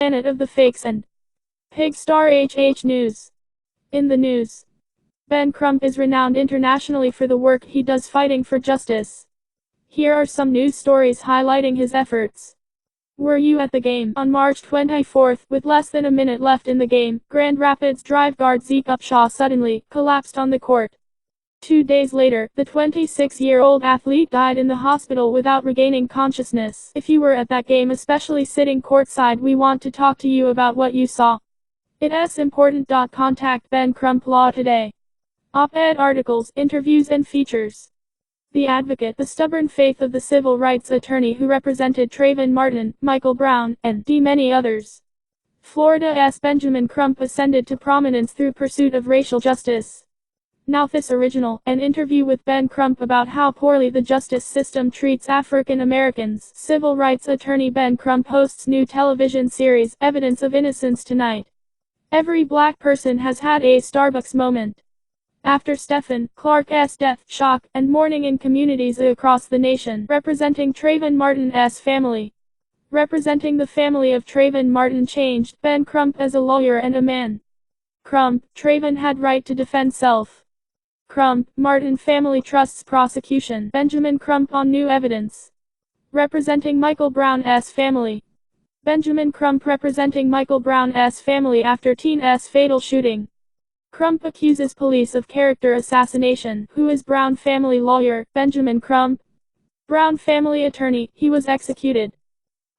Planet of the Fakes and Pig Star HH News. In the news, Ben Crump is renowned internationally for the work he does fighting for justice. Here are some news stories highlighting his efforts. Were you at the game? On March 24th, with less than a minute left in the game, Grand Rapids drive guard Zeke Upshaw suddenly collapsed on the court. 2 days later, the 26-year-old athlete died in the hospital without regaining consciousness. If you were at that game, especially sitting courtside, we want to talk to you about what you saw. It's important. Contact Ben Crump Law today. Op-ed articles, interviews and features. The Advocate, the stubborn faith of the civil rights attorney who represented Trayvon Martin, Michael Brown, and many others. Florida's Benjamin Crump ascended to prominence through pursuit of racial justice. Now this original, an interview with Ben Crump about how poorly the justice system treats African Americans. Civil rights attorney Ben Crump hosts new television series, Evidence of Innocence, tonight. Every black person has had a Starbucks moment. After Stephen Clark's death, shock and mourning in communities across the nation, representing Trayvon Martin's family. Representing the family of Trayvon Martin changed Ben Crump as a lawyer and a man. Crump, Trayvon had right to defend self. Crump, Martin family trusts prosecution. Benjamin Crump on new evidence. Representing Michael Brown's family. Benjamin Crump representing Michael Brown's family after teen's fatal shooting. Crump accuses police of character assassination. Who is Brown family lawyer? Benjamin Crump. Brown family attorney, he was executed.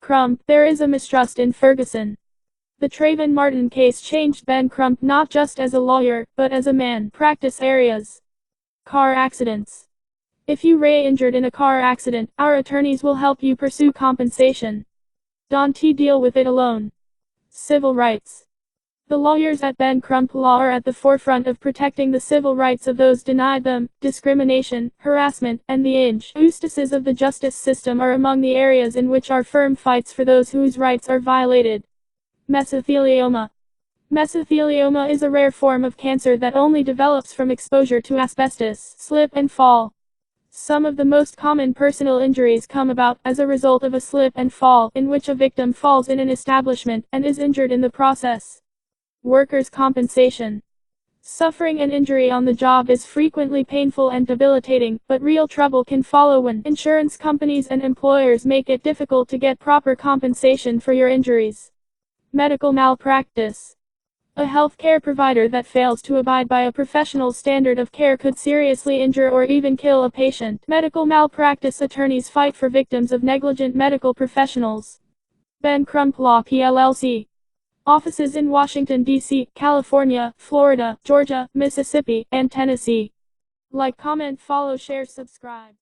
Crump, there is a mistrust in Ferguson. The Trayvon Martin case changed Ben Crump not just as a lawyer, but as a man. Practice areas. Car accidents. If you were injured in a car accident, our attorneys will help you pursue compensation. Don't deal with it alone. Civil rights. The lawyers at Ben Crump Law are at the forefront of protecting the civil rights of those denied them. Discrimination, harassment, and the injustices of the justice system are among the areas in which our firm fights for those whose rights are violated. Mesothelioma. Mesothelioma is a rare form of cancer that only develops from exposure to asbestos, slip and fall. Some of the most common personal injuries come about as a result of a slip and fall, in which a victim falls in an establishment and is injured in the process. Workers' compensation. Suffering an injury on the job is frequently painful and debilitating, but real trouble can follow when insurance companies and employers make it difficult to get proper compensation for your injuries. Medical malpractice. A healthcare provider that fails to abide by a professional standard of care could seriously injure or even kill a patient. Medical malpractice attorneys fight for victims of negligent medical professionals. Ben Crump Law PLLC. Offices in Washington, D.C., California, Florida, Georgia, Mississippi, and Tennessee. Like, comment, follow, share, subscribe.